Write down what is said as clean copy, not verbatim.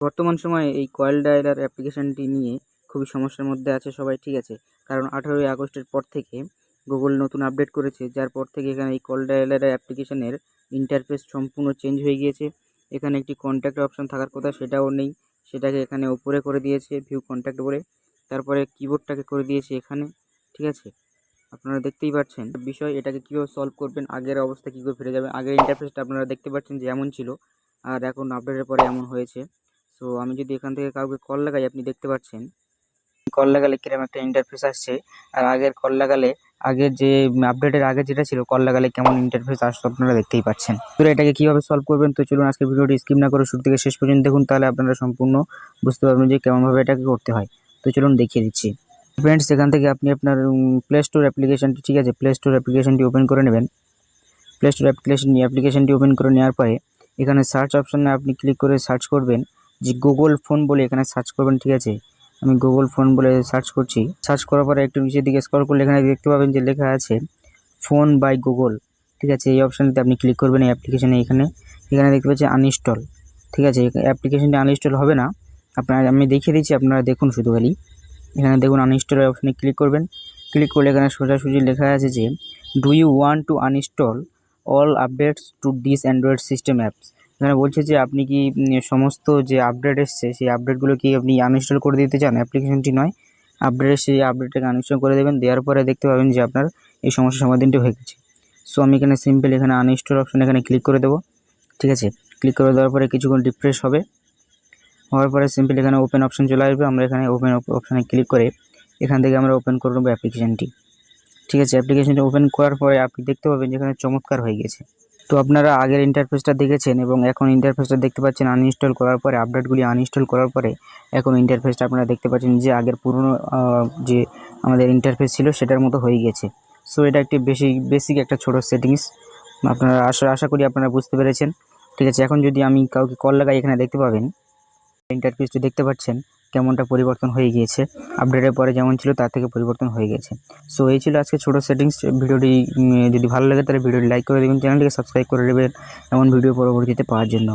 বর্তমান সময়ে এই কল ডায়ালার অ্যাপ্লিকেশনটি নিয়ে খুবই সমস্যার মধ্যে আছে সবাই, ঠিক আছে। কারণ 18ই আগস্টের পর থেকে গুগল নতুন আপডেট করেছে, যার পর থেকে এখানে এই কল ডায়ালার অ্যাপ্লিকেশনের ইন্টারফেস সম্পূর্ণ চেঞ্জ হয়ে গিয়েছে। এখানে একটি কন্ট্যাক্ট অপশন থাকার কথা, সেটাও নেই, সেটাকে এখানে উপরে করে দিয়েছে ভিউ কন্ট্যাক্ট বলে। তারপরে কিবোর্ডটাকে করে দিয়েছে এখানে, ঠিক আছে। আপনারা দেখতেই পাচ্ছেন বিষয়, এটাকে কীভাবে সলভ করবেন, আগের অবস্থা কী করে ফিরে যাবে। আগের ইন্টারফেসটা আপনারা দেখতে পাচ্ছেন যে এমন ছিল, আর এখন আপডেটের পরে এমন হয়েছে। সো আমি যদি এখান থেকে কাউকে কল লাগাই, আপনি দেখতে পাচ্ছেন কল লাগালে কিরকম একটা ইন্টারফেস আসছে, আর আগের কল লাগালে আগের যে আপডেটের আগে যেটা ছিল কল লাগালে কেমন ইন্টারফেস আসতো আপনারা দেখতেই পাচ্ছেন। তো এটাকে কীভাবে সলভ করবেন, তো চলুন আজকে ভিডিওটি স্কিপ না করে শুরু থেকে শেষ পর্যন্ত দেখুন, তাহলে আপনারা সম্পূর্ণ বুঝতে পারবেন যে কেমনভাবে এটাকে করতে হয়। তো চলুন দেখিয়ে দিচ্ছি। ফ্রেন্ডস, এখান থেকে আপনি আপনার প্লে স্টোর অ্যাপ্লিকেশনটি, ঠিক আছে, প্লে স্টোর অ্যাপ্লিকেশনটি ওপেন করে নেবেন। প্লে স্টোর অ্যাপ্লিকেশনটি ওপেন করে নেওয়ার পরে এখানে সার্চ অপশনে আপনি ক্লিক করে সার্চ করবেন যে গুগল ফোন বলে এখানে সার্চ করবেন, ঠিক আছে। আমি গুগল ফোন বলে সার্চ করছি। সার্চ করার পরে একটু নিচের দিকে স্ক্রল করলে এখানে দেখতে পাবেন যে লেখা আছে ফোন বাই গুগল, ঠিক আছে। এই অপশানতে আপনি ক্লিক করবেন এই অ্যাপ্লিকেশনে। এখানে দেখতে পাচ্ছি আনইনস্টল, ঠিক আছে। অ্যাপ্লিকেশনটি আনইনস্টল হবে না, আমি দেখিয়ে দিচ্ছি, আপনারা দেখুন শুধু খালি। এখানে দেখুন আনইনস্টল অপশানে ক্লিক করবেন। ক্লিক করলে এখানে সোজাসুজি লেখা আছে যে do you want to uninstall all updates to this Android system apps. এখানে বলছে যে আপনি কি সমস্ত যে আপডেট এসছে সেই আপডেটগুলো কি আপনি আনইনস্টল করে দিতে চান। অ্যাপ্লিকেশনটি নয়, আপডেট এসছে, এই আপডেটটাকে আনইনস্টল করে দেবেন। দেওয়ার পরে দেখতে পাবেন যে আপনার এই সমস্যার সমাধানটি হয়ে গেছে। সো আমি এখানে সিম্পল এখানে আনইনস্টল অপশন এখানে ক্লিক করে দেবো, ঠিক আছে। ক্লিক করে দেওয়ার পরে কিছুক্ষণ রিফ্রেশ হবে, হওয়ার পরে সিম্পল এখানে ওপেন অপশন চলে আসবে। আমরা এখানে ওপেন অপশানে ক্লিক করে এখান থেকে আমরা ওপেন করে নেবো অ্যাপ্লিকেশনটি, ঠিক আছে। অ্যাপ্লিকেশনটি ওপেন করার পরে আপনি দেখতে পাবেন যে এখানে চমৎকার হয়ে গেছে। তো আপনারা আগের ইন্টারফেসটা দেখেছেন এবং এখন ইন্টারফেসটা দেখতে পাচ্ছেন আনইনস্টল করার পরে, আপডেটগুলি আনইনস্টল করার পরে এখন ইন্টারফেসটা আপনারা দেখতে পাচ্ছেন যে আগের পুরনো যে আমাদের ইন্টারফেস ছিল সেটার মতো হয়ে গেছে। সো এটা একটি বেসিক একটা ছোটো সেটিংস, আপনারা আশা করি আপনারা বুঝতে পেরেছেন, ঠিক আছে। এখন যদি আমি কাউকে কল লাগাই, এখানে দেখতে পাবেন ইন্টারফেসটি দেখতে পাচ্ছেন কেমনটা পরিবর্তন হয়ে গিয়েছে, আপডেটের পরে যেমন ছিল তার থেকে পরিবর্তন হয়ে গেছে। সো এই ছিল আজকে ছোটো সেটিংস। ভিডিওটি যদি ভালো লাগে তাহলে ভিডিওটি লাইক করে দেবেন, চ্যানেলটিকে সাবস্ক্রাইব করে দেবেন এমন ভিডিও পরবর্তীতে পাওয়ার জন্য।